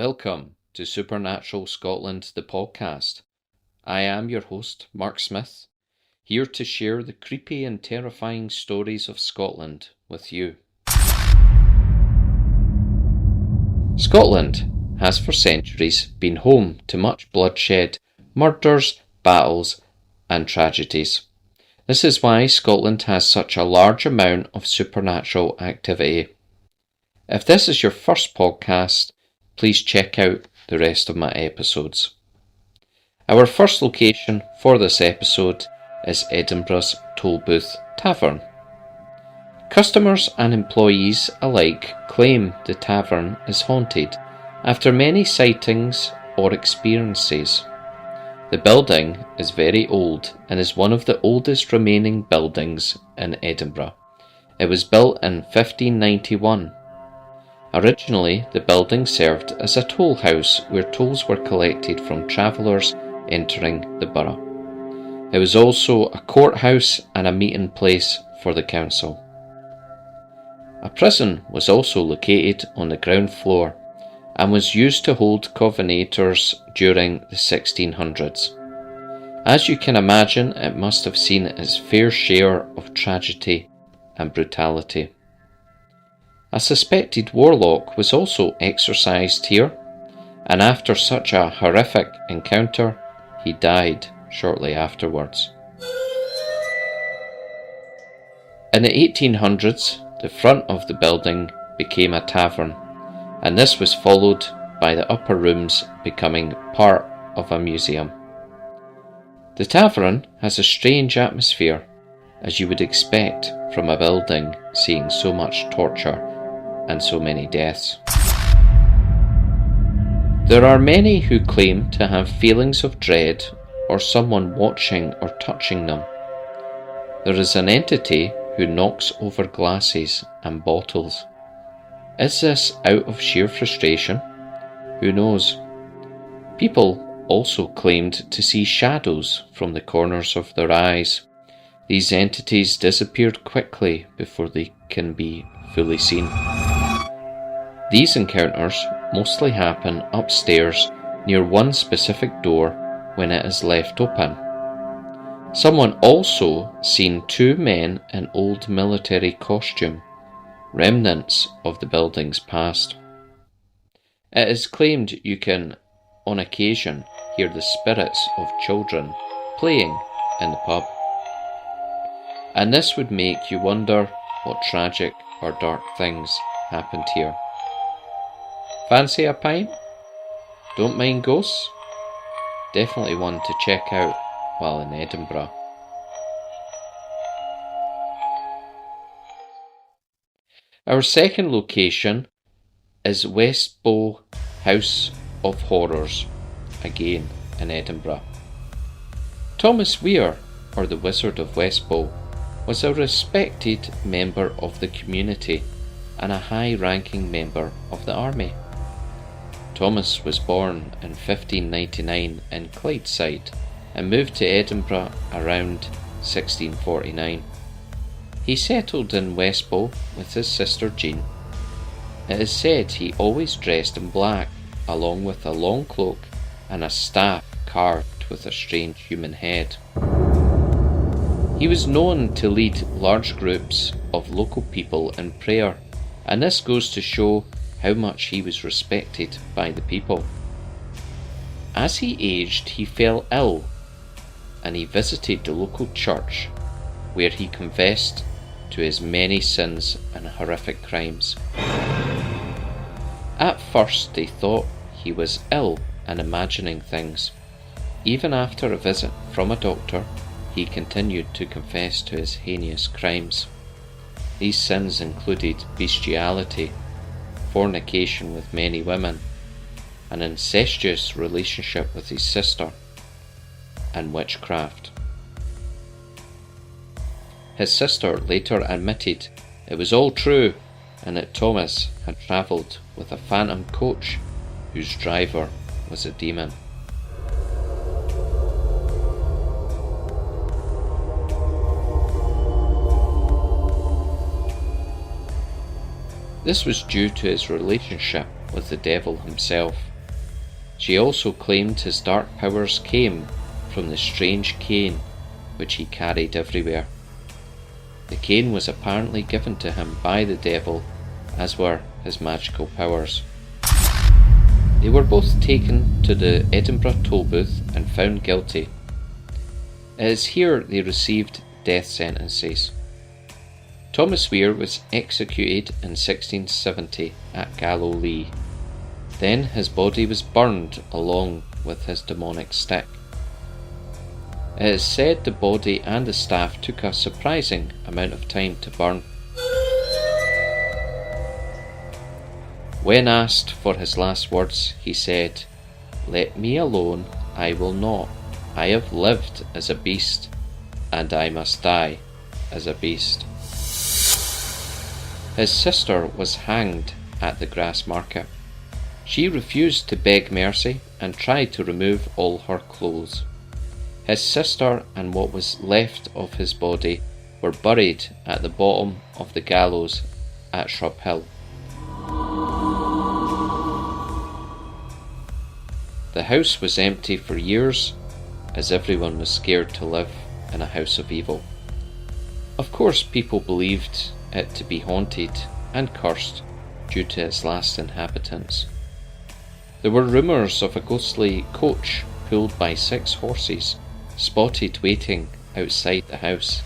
Welcome to Supernatural Scotland, the podcast. I am your host, Mark Smith, here to share the creepy and terrifying stories of Scotland with you. Scotland has for centuries been home to much bloodshed, murders, battles, and tragedies. This is why Scotland has such a large amount of supernatural activity. If this is your first podcast, please check out the rest of my episodes. Our first location for this episode is Edinburgh's Tolbooth Tavern. Customers and employees alike claim the tavern is haunted after many sightings or experiences. The building is very old and is one of the oldest remaining buildings in Edinburgh. It was built in 1591. Originally, the building served as a toll house where tolls were collected from travellers entering the borough. It was also a courthouse and a meeting place for the council. A prison was also located on the ground floor and was used to hold covenanters during the 1600s. As you can imagine, it must have seen its fair share of tragedy and brutality. A suspected warlock was also exorcised here, and after such a horrific encounter, he died shortly afterwards. In the 1800s, the front of the building became a tavern, and this was followed by the upper rooms becoming part of a museum. The tavern has a strange atmosphere, as you would expect from a building seeing so much torture and so many deaths. There are many who claim to have feelings of dread or someone watching or touching them. There is an entity who knocks over glasses and bottles. Is this out of sheer frustration? Who knows? People also claimed to see shadows from the corners of their eyes. These entities disappeared quickly before they can be fully seen. These encounters mostly happen upstairs near one specific door when it is left open. Someone also seen two men in old military costume, remnants of the building's past. It is claimed you can, on occasion, hear the spirits of children playing in the pub. And this would make you wonder what tragic or dark things happened here. Fancy a pint? Don't mind ghosts? Definitely one to check out while in Edinburgh. Our second location is Westbow House of Horrors, again in Edinburgh. Thomas Weir, or the Wizard of Westbow, was a respected member of the community and a high-ranking member of the army. Thomas was born in 1599 in Clydeside and moved to Edinburgh around 1649. He settled in Westbow with his sister Jean. It is said he always dressed in black, along with a long cloak and a staff carved with a strange human head. He was known to lead large groups of local people in prayer, and this goes to show how much he was respected by the people. As he aged, he fell ill, and he visited the local church, where he confessed to his many sins and horrific crimes. At first they thought he was ill and imagining things. Even after a visit from a doctor, he continued to confess to his heinous crimes. These sins included bestiality, fornication with many women, an incestuous relationship with his sister, and witchcraft. His sister later admitted it was all true and that Thomas had travelled with a phantom coach whose driver was a demon. This was due to his relationship with the devil himself, She also claimed his dark powers came from the strange cane which he carried everywhere. The cane was apparently given to him by the devil, as were his magical powers. They were both taken to the Edinburgh Tolbooth and found guilty. It is here they received death sentences. Thomas Weir was executed in 1670 at Gallowlee. Then his body was burned along with his demonic stick. It is said the body and the staff took a surprising amount of time to burn. When asked for his last words, he said, "Let me alone, I will not. I have lived as a beast, and I must die as a beast." His sister was hanged at the Grassmarket. She refused to beg mercy and tried to remove all her clothes. His sister and what was left of his body were buried at the bottom of the gallows at Shrub Hill. The house was empty for years, as everyone was scared to live in a house of evil. Of course, people believed it to be haunted and cursed due to its last inhabitants. There were rumours of a ghostly coach pulled by 6 horses spotted waiting outside the house,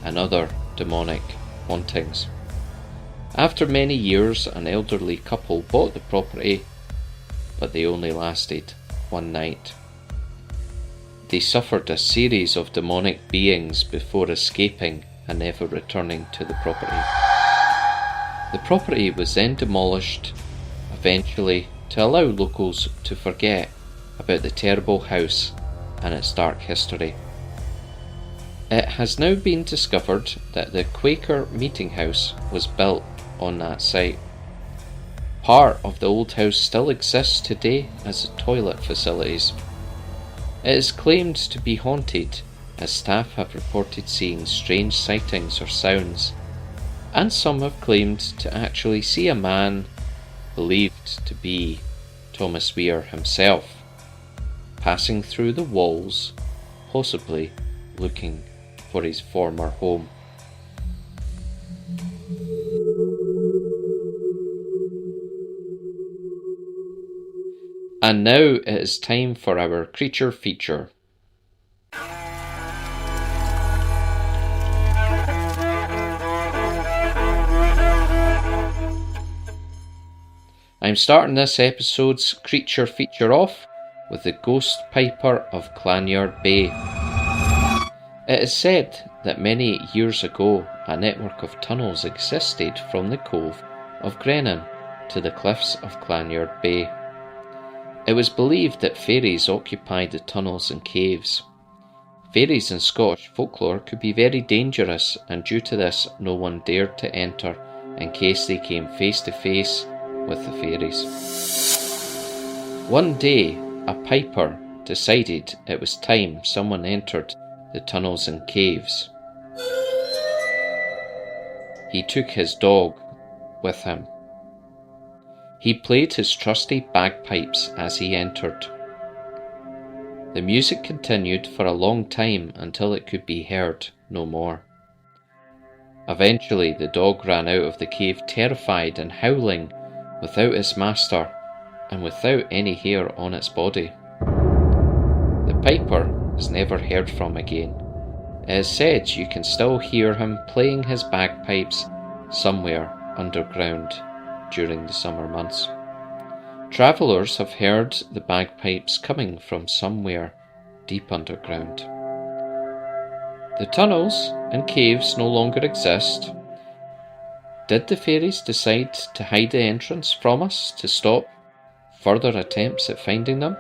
and other demonic hauntings. After many years, an elderly couple bought the property, but they only lasted one night. They suffered a series of demonic beings before escaping and never returning to the property. The property was then demolished, eventually, to allow locals to forget about the terrible house and its dark history. It has now been discovered that the Quaker meeting house was built on that site. Part of the old house still exists today as toilet facilities. It is claimed to be haunted, as staff have reported seeing strange sightings or sounds, and some have claimed to actually see a man believed to be Thomas Weir himself passing through the walls, possibly looking for his former home. And now it is time for our creature feature. I'm starting this episode's creature feature off with the Ghost Piper of Clanyard Bay. It is said that many years ago a network of tunnels existed from the Cove of Grennan to the cliffs of Clanyard Bay. It was believed that fairies occupied the tunnels and caves. Fairies in Scottish folklore could be very dangerous, and due to this no one dared to enter in case they came face to face with the fairies. One day, a piper decided it was time someone entered the tunnels and caves. He took his dog with him. He played his trusty bagpipes as he entered. The music continued for a long time until it could be heard no more. Eventually, the dog ran out of the cave terrified and howling, without its master and without any hair on its body. The piper is never heard from again. It is said you can still hear him playing his bagpipes somewhere underground during the summer months. Travellers have heard the bagpipes coming from somewhere deep underground. The tunnels and caves no longer exist. Did the fairies decide to hide the entrance from us to stop further attempts at finding them?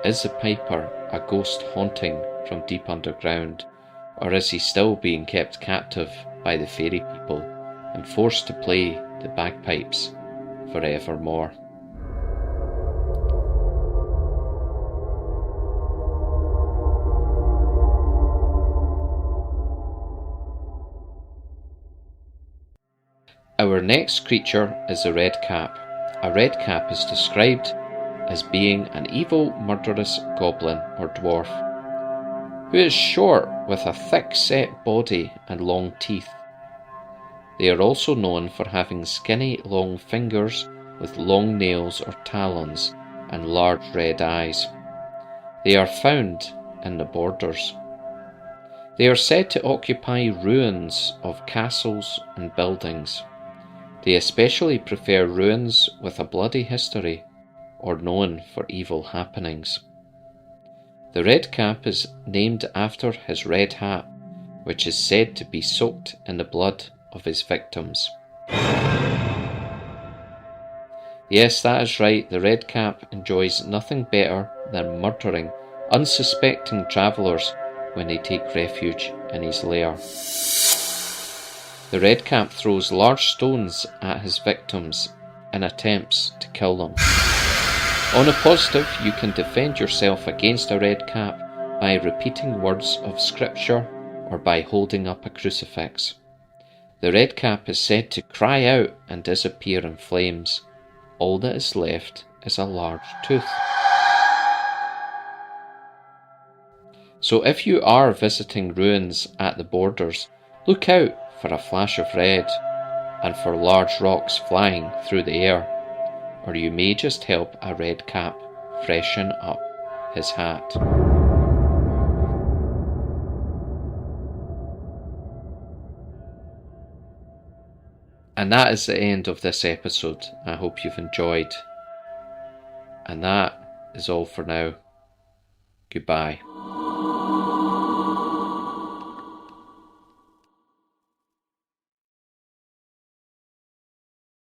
Is the piper a ghost haunting from deep underground, or is he still being kept captive by the fairy people and forced to play the bagpipes forevermore? Our next creature is a redcap. A redcap is described as being an evil, murderous goblin or dwarf, who is short with a thick-set body and long teeth. They are also known for having skinny, long fingers with long nails or talons and large red eyes. They are found in the borders. They are said to occupy ruins of castles and buildings. They especially prefer ruins with a bloody history or known for evil happenings. The Redcap is named after his red hat, which is said to be soaked in the blood of his victims. Yes, that is right, the Redcap enjoys nothing better than murdering unsuspecting travellers when they take refuge in his lair. The Redcap throws large stones at his victims in attempts to kill them. On a positive, you can defend yourself against a Redcap by repeating words of scripture or by holding up a crucifix. The Redcap is said to cry out and disappear in flames. All that is left is a large tooth. So if you are visiting ruins at the borders, look out for a flash of red and for large rocks flying through the air, or you may just help a Redcap freshen up his hat. And that is the end of this episode. I hope you've enjoyed. And that is all for now. Goodbye.